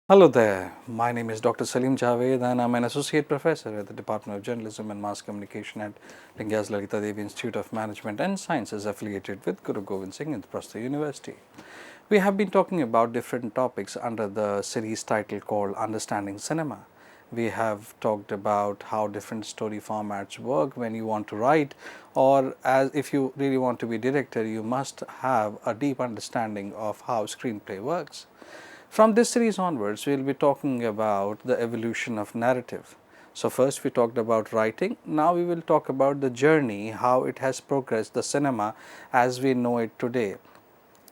Hello there, my name is Dr. Salim Javed and I'm an associate professor at the Department of Journalism and Mass Communication at Lingyas Lalita Devi Institute of Management and Sciences affiliated with Guru Govind Singh Indraprastha University. We have been talking about different topics under the series title called Understanding Cinema. We have talked about how different story formats work when you want to write, or as if you really want to be director, you must have a deep understanding of how screenplay works. From this series onwards, we will be talking about the evolution of narrative. So, first we talked about writing, now we will talk about the journey, how it has progressed, the cinema as we know it today.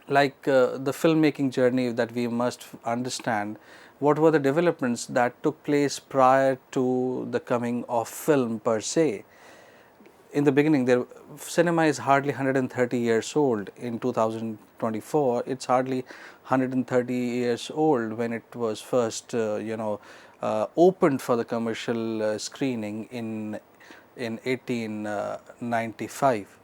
Like the filmmaking journey that we must understand, what were the developments that took place prior to the coming of film per se. In the beginning, cinema is hardly 130 years old. In 2024, it's hardly 130 years old when it was first opened for the commercial screening in 1895.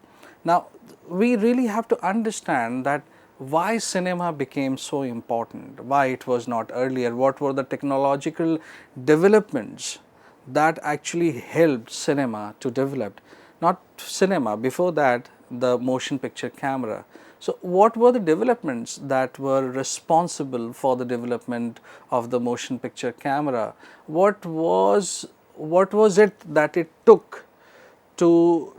Now we really have to understand that why cinema became so important, why it was not earlier, what were the technological developments that actually helped cinema to develop. Not cinema, before that the motion picture camera. So, what were the developments that were responsible for the development of the motion picture camera? What was it that it took to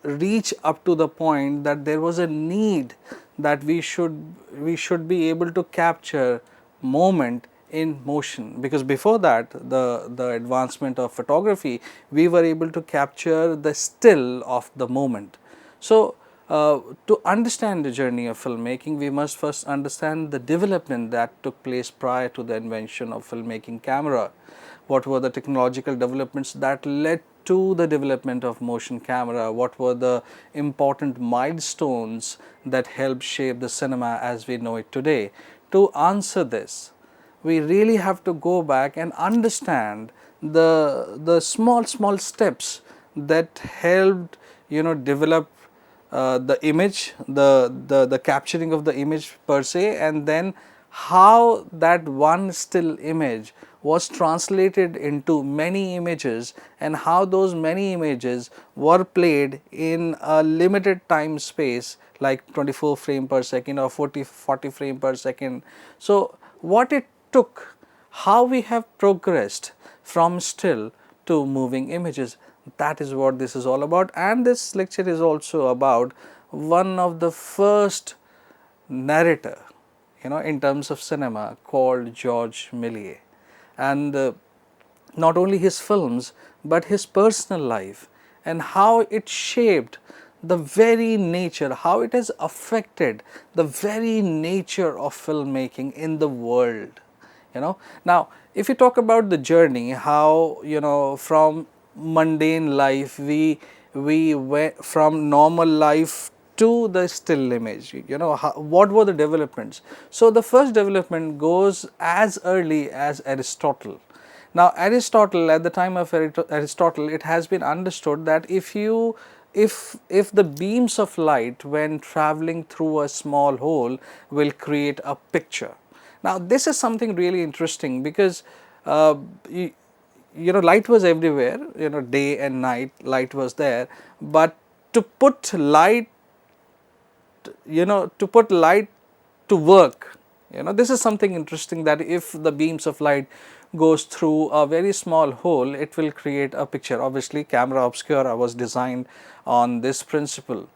reach up to the point that there was a need that we should be able to capture moment in motion, because before that the advancement of photography, we were able to capture the still of the moment. So to understand the journey of filmmaking, we must first understand the development that took place prior to the invention of filmmaking camera. What were the technological developments that led to the development of motion camera? What were the important milestones that helped shape the cinema as we know it today? To answer this, we really have to go back and understand the small steps that helped develop the image, the capturing of the image per se, and then how that one still image was translated into many images, and how those many images were played in a limited time space like 24 frame per second or 40 frame per second. So what it took, how we have progressed from still to moving images, that is what this is all about. And this lecture is also about one of the first narrator in terms of cinema, called George Méliès, and not only his films but his personal life, and how it shaped the very nature, how it has affected the very nature of filmmaking in the world. Now if you talk about the journey, how from mundane life we went from normal life to the still image, what were the developments. So the first development goes as early as Aristotle. Now Aristotle, at the time of Aristotle, it has been understood that if the beams of light when traveling through a small hole will create a picture. Now this is something really interesting, because light was everywhere, day and night light was there, but to put light to work, this is something interesting, that if the beams of light goes through a very small hole, it will create a picture. Obviously camera obscura was designed on this principle.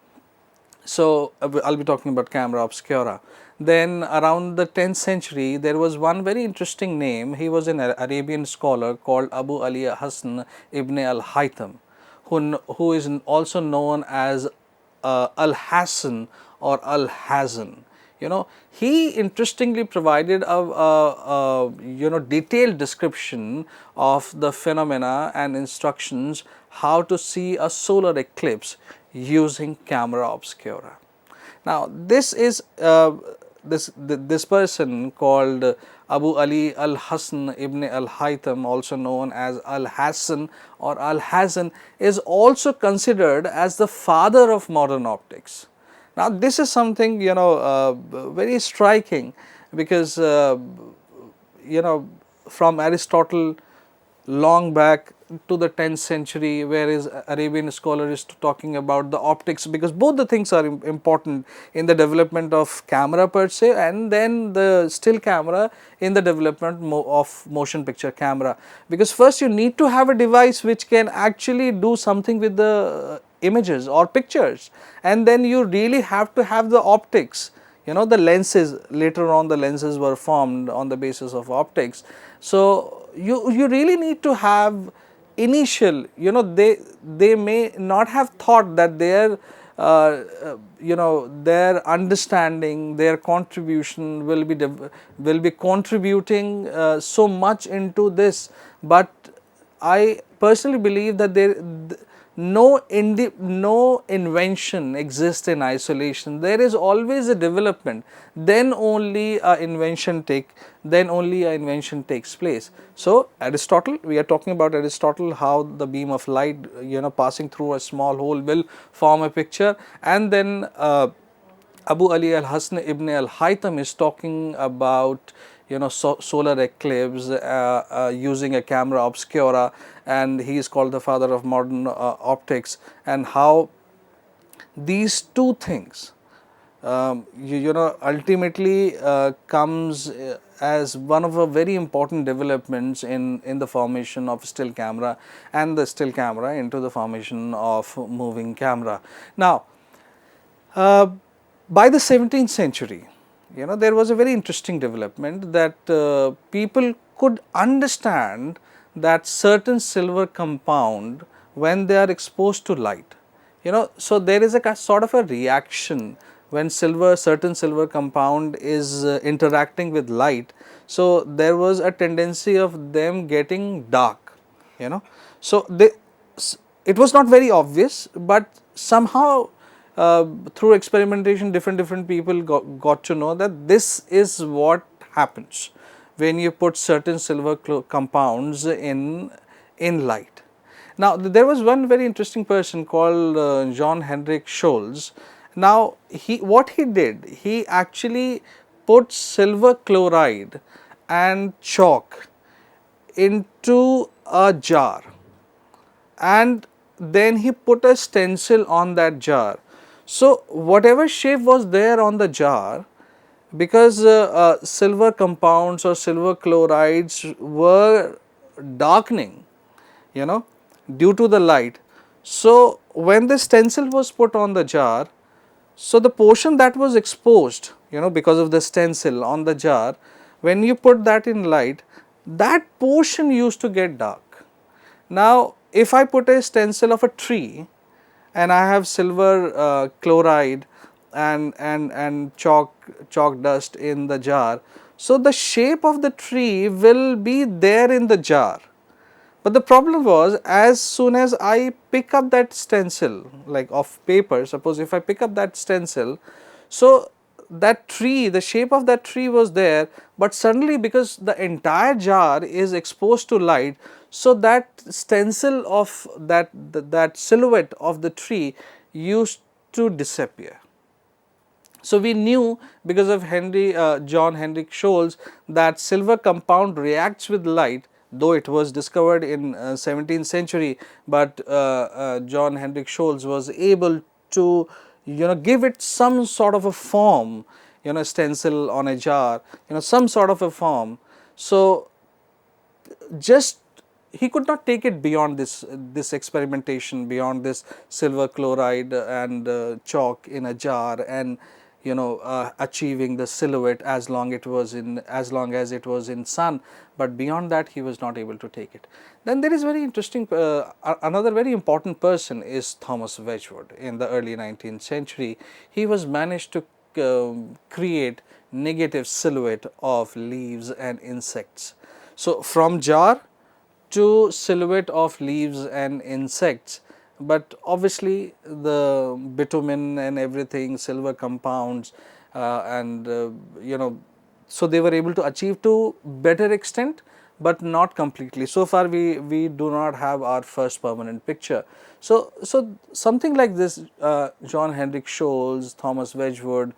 So I'll be talking about camera obscura. Then around the 10th century, there was one very interesting name. He was an Arabian scholar called Abu Ali Hassan ibn al-Haytham, who is also known as Al-Hassan or Al-Hazan. He interestingly provided a detailed description of the phenomena and instructions how to see a solar eclipse using camera obscura. Now this is this person called Abu Ali al-Hasan ibn al-Haytham, also known as Al-Hassan or Al-Hazan, is also considered as the father of modern optics. Now this is something very striking, because you know, from Aristotle long back to the 10th century, whereas Arabian scholar is talking about the optics, because both the things are important in the development of camera per se, and then the still camera in the development of motion picture camera. Because first you need to have a device which can actually do something with the images or pictures, and then you really have to have the optics. You know, the lenses, later on the lenses were formed on the basis of optics. So you really need to have initial, you know, they may not have thought that their you know, their understanding, their contribution will be contributing so much into this, but I personally believe that no invention exists in isolation. There is always a development, then only a invention takes place. So Aristotle, we are talking about Aristotle, how the beam of light, you know, passing through a small hole will form a picture, and then Abu Ali al-Hasn ibn al-Haytham is talking about, you know, solar eclipse using a camera obscura, and he is called the father of modern optics, and how these two things you know, ultimately comes as one of the very important developments in the formation of still camera, and the still camera into the formation of moving camera. Now by the 17th century, you know, there was a very interesting development that people could understand that certain silver compound, when they are exposed to light, you know, so there is a sort of a reaction when certain silver compound is interacting with light. So there was a tendency of them getting dark, you know. So it was not very obvious, but somehow through experimentation different people got to know that this is what happens when you put certain silver compounds in light. Now there was one very interesting person called John Henrik Scholz. Now what he did, he actually put silver chloride and chalk into a jar, and then he put a stencil on that jar. So whatever shape was there on the jar, because silver compounds or silver chlorides were darkening, you know, due to the light. So when the stencil was put on the jar, so the portion that was exposed, you know, because of the stencil on the jar, when you put that in light, that portion used to get dark. Now if I put a stencil of a tree and I have silver chloride and chalk dust in the jar, so the shape of the tree will be there in the jar. But the problem was, as soon as I pick up that stencil, like of paper, suppose if I pick up that stencil, so that tree, the shape of that tree was there, but suddenly because the entire jar is exposed to light, so that stencil of that silhouette of the tree used to disappear. So we knew, because of John Henrik Scholz, that silver compound reacts with light, though it was discovered in 17th century, but John Henrik Scholz was able to, you know, give it some sort of a form, you know, stencil on a jar, you know, some sort of a form. So just he could not take it beyond this experimentation, beyond this silver chloride and chalk in a jar, and, you know, achieving the silhouette as long as it was in sun, but beyond that he was not able to take it. Then there is very interesting another very important person is Thomas Wedgwood. In the early 19th century, he was managed to create negative silhouette of leaves and insects. So from jar to silhouette of leaves and insects, but obviously the bitumen and everything, silver compounds and you know, so they were able to achieve to better extent, but not completely. So far we do not have our first permanent picture. So something like this, John Henrik Scholz, Thomas Wedgwood,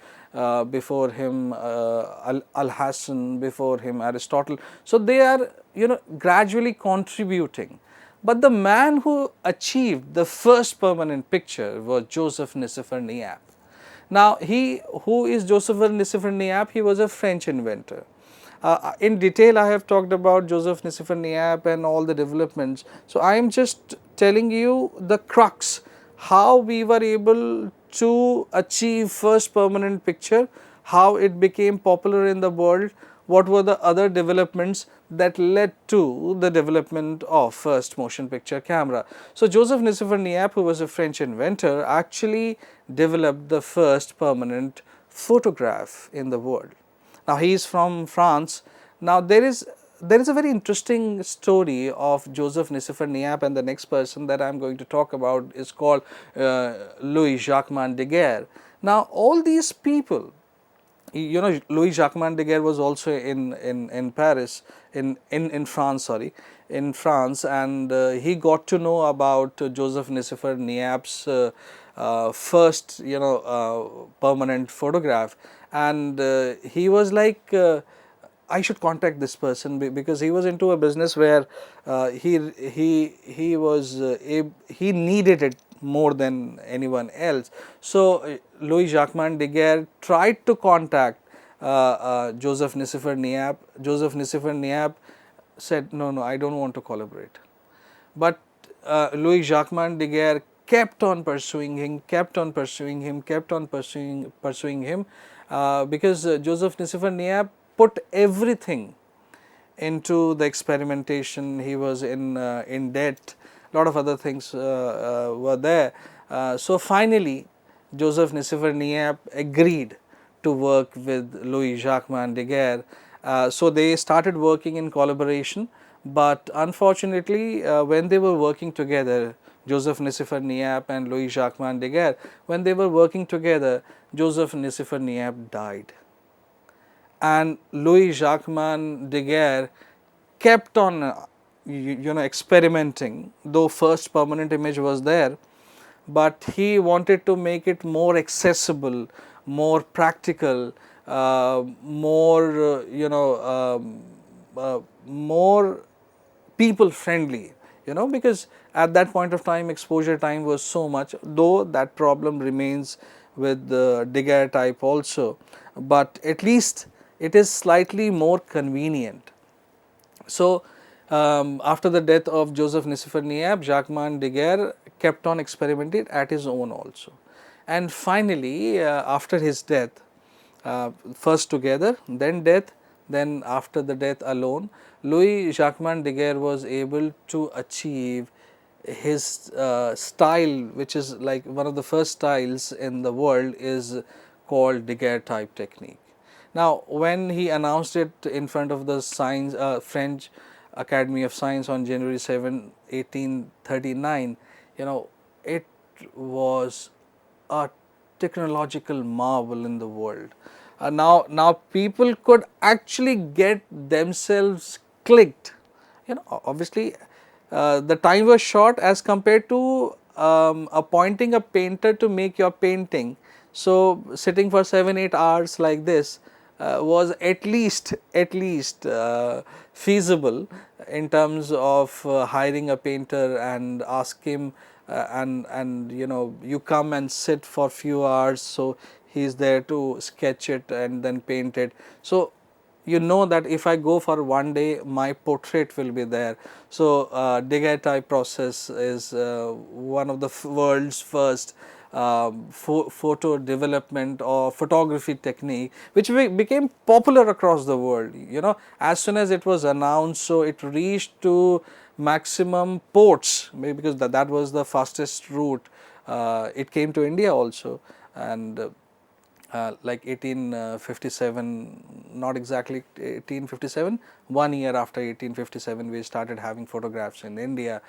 before him Alhazen, before him Aristotle. So they are, you know, gradually contributing. But the man who achieved the first permanent picture was Joseph Nicéphore Niépce. Now, who is Joseph Nicéphore Niépce? He was a French inventor. In detail, I have talked about Joseph Nicéphore Niépce and all the developments. So, I am just telling you the crux, how we were able to achieve first permanent picture, how it became popular in the world, what were the other developments that led to the development of first motion picture camera. So, Joseph Nicéphore Niépce, who was a French inventor, actually developed the first permanent photograph in the world. Now, he is from France. Now, there is a very interesting story of Joseph Nicéphore Niépce, and the next person that I am going to talk about is called Louis Jacquemin Daguerre. Now, all these people, you know, Louis Jacquemin Daguerre was also in Paris, in France, sorry, in France, and he got to know about Joseph Nicéphore Niépce's first, you know, permanent photograph, and he was like, I should contact this person, because he was into a business where he needed it more than anyone else. So, Louis Jacquemin Daguerre tried to contact Joseph Nicéphore Niépce. Joseph Nicéphore Niépce said, no, I don't want to collaborate. But Louis Jacquemin Daguerre kept on pursuing him, pursuing him, because Joseph Nicéphore Niépce put everything into the experimentation. He was in debt, lot of other things were there. So, finally, Joseph Nicéphore Niépce agreed to work with Louis Jacquemin Daguerre. So, they started working in collaboration, but unfortunately, when they were working together, Joseph Nicéphore Niépce and Louis Jacquemin Daguerre, when they were working together, Joseph Nicéphore Niépce died, and Louis Jacquemin Daguerre kept on you know, experimenting, though first permanent image was there, but he wanted to make it more accessible, more practical, more you know, more people friendly, you know, because at that point of time exposure time was so much, though that problem remains with the Daguerre type also, but at least it is slightly more convenient. So, after the death of Joseph Nicéphore Niépce, Jacquemin Daguerre kept on experimenting at his own also, and finally after his death, first together, then death, then after the death alone, Louis Jacquemin Daguerre was able to achieve his style, which is like one of the first styles in the world, is called Daguerre type technique. Now, when he announced it in front of the French Academy of Science on January 7, 1839, you know, it was a technological marvel in the world. Now people could actually get themselves clicked. You know, obviously, the time was short as compared to appointing a painter to make your painting. So, sitting for 7-8 hours like this was at least feasible in terms of hiring a painter and ask him, and you know, you come and sit for few hours. So, he is there to sketch it and then paint it. So, you know that if I go for one day, my portrait will be there. So, Daguerre type process is one of the world's first photo development or photography technique, which became popular across the world. You know, as soon as it was announced, so it reached to maximum ports, because that was the fastest route. It came to India also, and like 1857, not exactly 1857, 1 year after 1857 we started having photographs in India.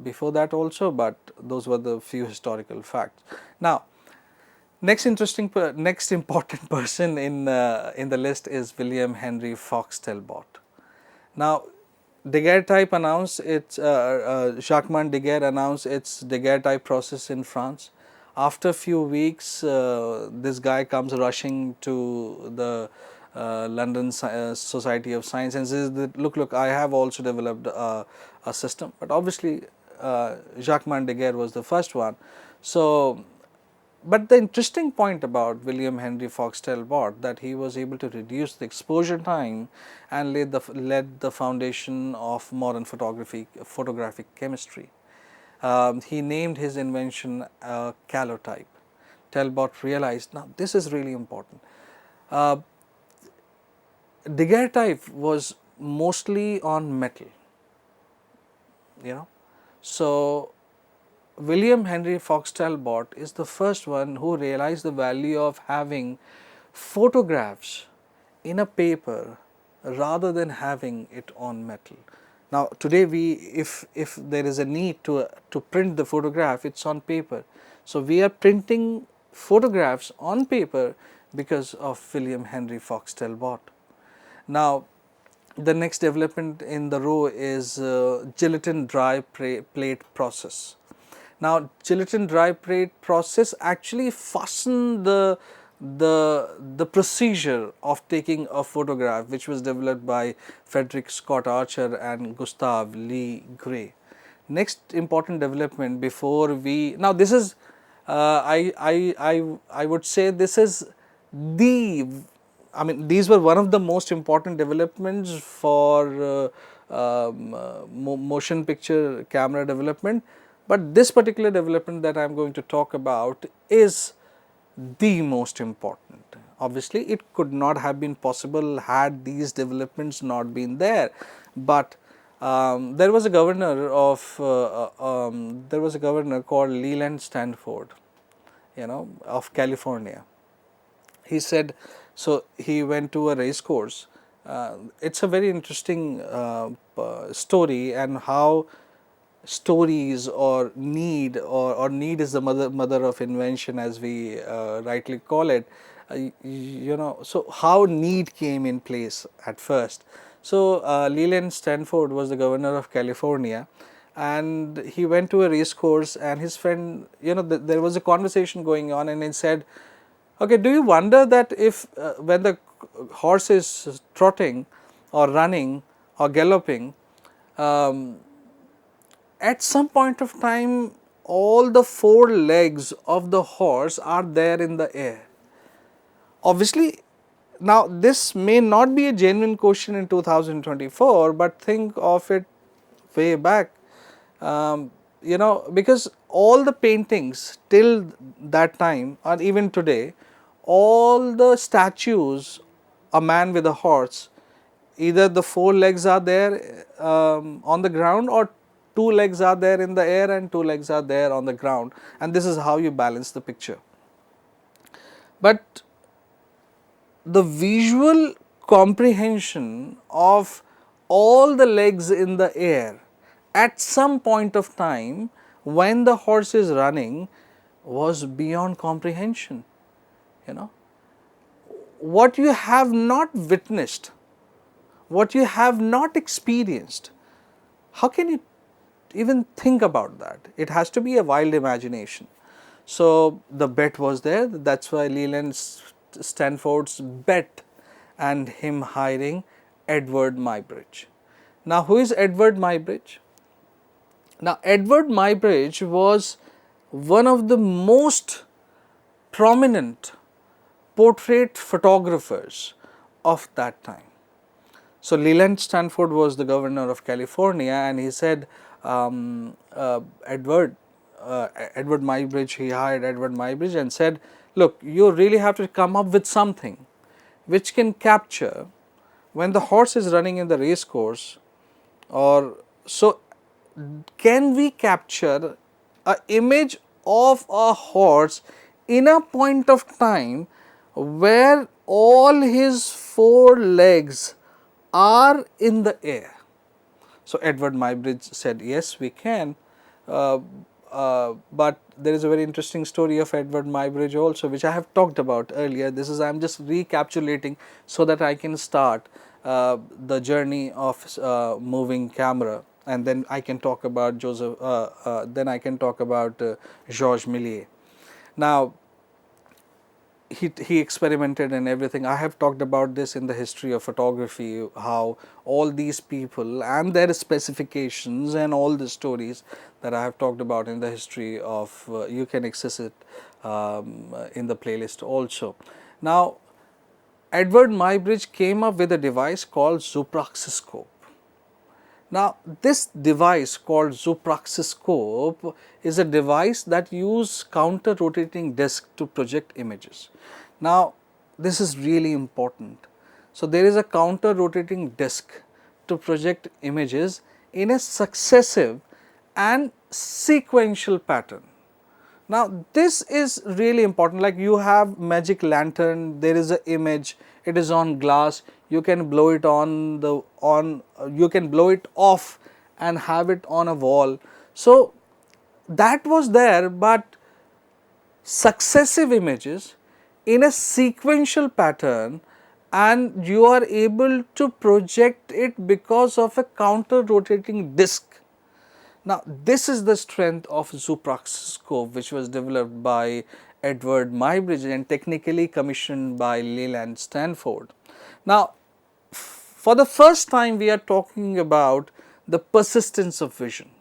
Before that also, but those were the few historical facts. Now, next important person in the list is William Henry Fox Talbot. Now, Daguerreotype announced its Jacquemin Daguerre announced its daguerreotype process in France. After a few weeks, this guy comes rushing to the London Society of Science and says that look, I have also developed a system. But obviously, Jacquemin Daguerre was the first one. So, but the interesting point about William Henry Fox-Talbot, that he was able to reduce the exposure time and led the foundation of modern photographic chemistry. He named his invention calotype. Talbot realized, now this is really important. Uh, Daguerreotype was mostly on metal, you know. So, William Henry Fox-Talbot is the first one who realized the value of having photographs in a paper rather than having it on metal. Now, today if there is a need to print the photograph, it's on paper. So, we are printing photographs on paper because of William Henry Fox-Talbot. Now, the next development in the row is gelatin dry plate process. Now, gelatin dry plate process actually fastened the procedure of taking a photograph, which was developed by Frederick Scott Archer and Gustav Lee Gray. Next important development before we, now this is I would say this is the, I mean, these were one of the most important developments for motion picture camera development, but this particular development that I am going to talk about is the most important. Obviously, it could not have been possible had these developments not been there, but there was a governor of there was a governor called Leland Stanford, you know, of California. He said, so he went to a race course. It's a very interesting story, and how stories or need need is the mother of invention, as we rightly call it. You know, so how need came in place at first. So, Leland Stanford was the governor of California, and he went to a race course, and his friend, you know, there was a conversation going on, and he said, okay, do you wonder that if when the horse is trotting or running or galloping, at some point of time all the four legs of the horse are there in the air? Obviously, now this may not be a genuine question in 2024, but think of it way back, you know, because all the paintings till that time or even today, all the statues, a man with a horse, either the four legs are there on the ground, or two legs are there in the air and two legs are there on the ground, and this is how you balance the picture. But the visual comprehension of all the legs in the air at some point of time when the horse is running was beyond comprehension, you know. What you have not witnessed, what you have not experienced, how can you even think about that? It has to be a wild imagination. So, the bet was there, that is why Leland Stanford's bet and him hiring Edward Muybridge. Now, who is Edward Muybridge? Now, Edward Muybridge was one of the most prominent portrait photographers of that time. So, Leland Stanford was the governor of California, and he said, Edward Muybridge, he hired Edward Muybridge and said, look, you really have to come up with something which can capture when the horse is running in the race course, or so can we capture an image of a horse in a point of time where all his four legs are in the air. So, Edward Muybridge said, yes, we can, but there is a very interesting story of Edward Muybridge also, which I have talked about earlier. This is, I am just recapitulating so that I can start the journey of moving camera, and then I can talk about then I can talk about Georges Méliès. Now, he experimented and everything. I have talked about this in the history of photography, how all these people and their specifications and all the stories that I have talked about in the history of, you can access it in the playlist also. Now, Edward Muybridge came up with a device called zoopraxiscope. Now, this device called zoopraxiscope is a device that uses counter rotating disc to project images. Now, this is really important. So, there is a counter rotating disc to project images in a successive and sequential pattern. Now, this is really important, like you have magic lantern, there is an image, it is on glass, you can blow it you can blow it off and have it on a wall. So, that was there, but successive images in a sequential pattern, and you are able to project it because of a counter rotating disc. Now, this is the strength of zoopraxiscope, which was developed by Edward Muybridge and technically commissioned by Leland Stanford. Now, for the first time we are talking about the persistence of vision.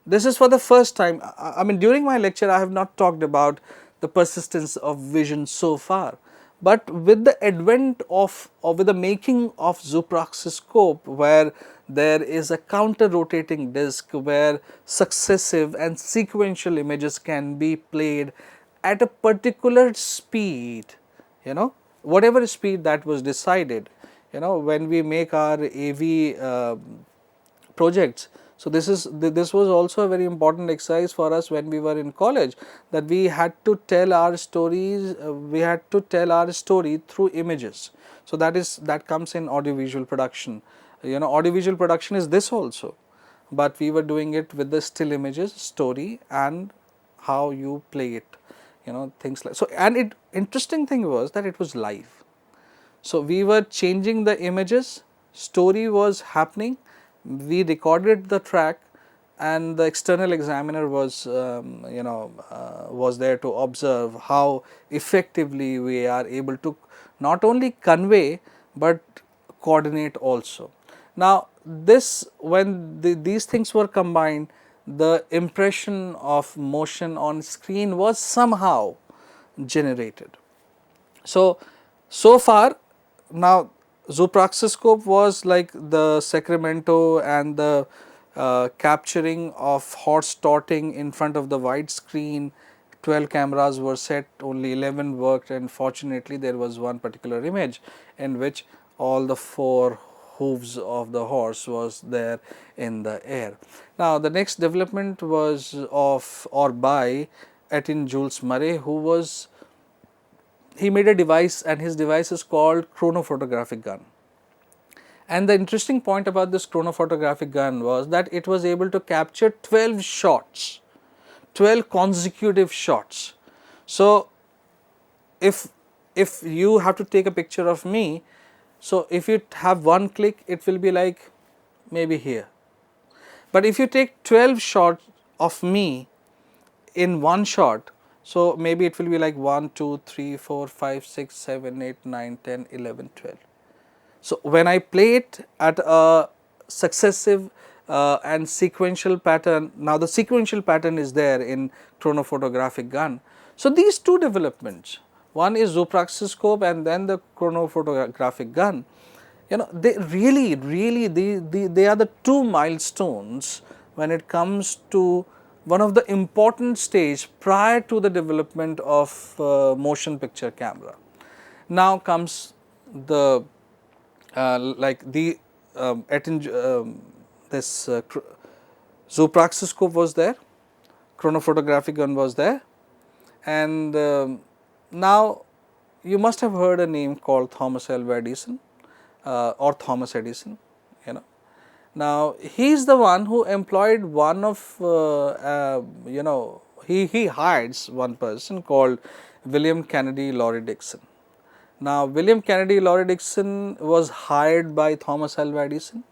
This is for the first time. I mean, during my lecture I have not talked about the persistence of vision so far, but with the advent of, or with the making of zoopraxiscope, where there is a counter rotating disc where successive and sequential images can be played at a particular speed, whatever speed that was decided, when we make our AV projects. So, this was also a very important exercise for us when we were in college, that we had to tell our stories, we had to tell our story through images. So, that comes in audiovisual production. Audiovisual production is this also, but we were doing it with the still images, story, and how you play it, things like so. And interesting thing was that it was live. So, we were changing the images, story was happening, we recorded the track, and the external examiner was was there to observe how effectively we are able to not only convey but coordinate also. Now, when these things were combined, the impression of motion on screen was somehow generated. So far, now zoopraxiscope was like the Sacramento and the capturing of horse trotting in front of the wide screen. 12 cameras were set, only 11 worked, and fortunately there was one particular image in which all the 4 hooves of the horse was there in the air. Now, the next development was of or by Etienne Jules Murray, he made a device, and his device is called chronophotographic gun. And the interesting point about this chronophotographic gun was that it was able to capture 12 shots, 12 consecutive shots. So, if you have to take a picture of me, so if you have one click, it will be like maybe here. But if you take 12 shots of me in one shot, so maybe it will be like 1, 2, 3, 4, 5, 6, 7, 8, 9, 10, 11, 12. So, when I play it at a successive and sequential pattern, now the sequential pattern is there in chronophotographic gun. So, these two developments, one is zoopraxiscope and then the chronophotographic gun, they really they are the two milestones when it comes to one of the important stage prior to the development of motion picture camera. Now comes the zoopraxiscope was there, chronophotographic gun was there, and now you must have heard a name called Thomas Alva Edison or Thomas Edison. Now, he is the one who employed one of he hides one person called William Kennedy Laurie Dixon. Now, William Kennedy Laurie Dixon was hired by Thomas Alva Edison,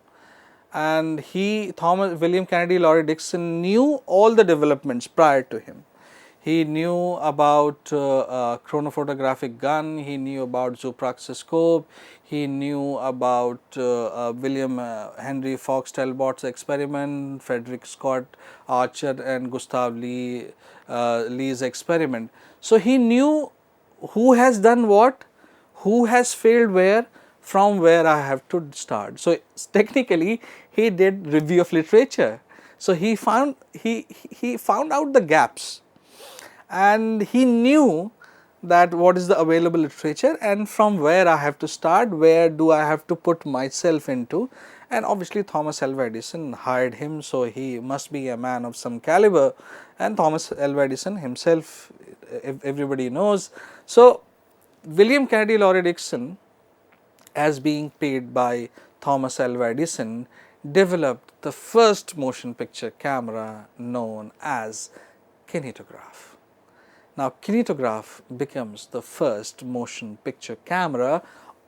and William Kennedy Laurie Dixon knew all the developments prior to him. He knew about chronophotographic gun, he knew about zoopraxiscope, he knew about William Henry Fox Talbot's experiment, Frederick Scott Archer and Gustav Lee's experiment. So, he knew who has done what, who has failed where, from where I have to start. So, technically he did review of literature. So, he found out the gaps, and he knew that what is the available literature and from where I have to start, where do I have to put myself into, and obviously Thomas Alva Edison hired him. So, he must be a man of some caliber, and Thomas Alva Edison himself, everybody knows. So, William Kennedy Laurie Dixon, as being paid by Thomas Alva Edison, developed the first motion picture camera known as kinetograph. Now, kinetograph becomes the first motion picture camera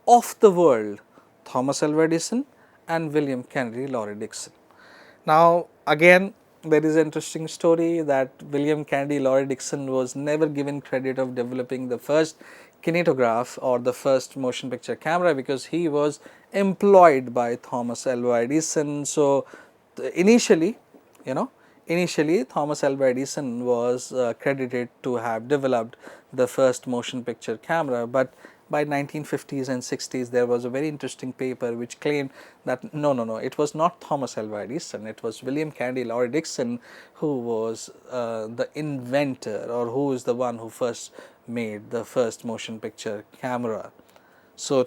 of the world, Thomas Alva Edison and William Kennedy Laurie Dixon. Now, again, there is an interesting story that William Kennedy Laurie Dixon was never given credit of developing the first kinetograph or the first motion picture camera, because he was employed by Thomas Alva Edison. So, initially, Thomas Alva Edison was credited to have developed the first motion picture camera, but by 1950s and 60s there was a very interesting paper which claimed that no, it was not Thomas Alva Edison, it was William Kennedy Laurie Dixon who was the inventor, or who is the one who first made the first motion picture camera. So,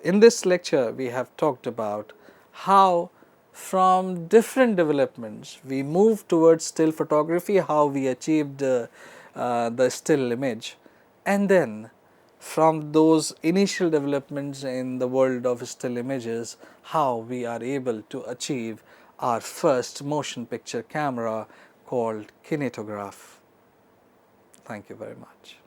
in this lecture we have talked about how from different developments we moved towards still photography, how we achieved the still image, and then from those initial developments in the world of still images, how we are able to achieve our first motion picture camera called kinetograph. Thank you very much.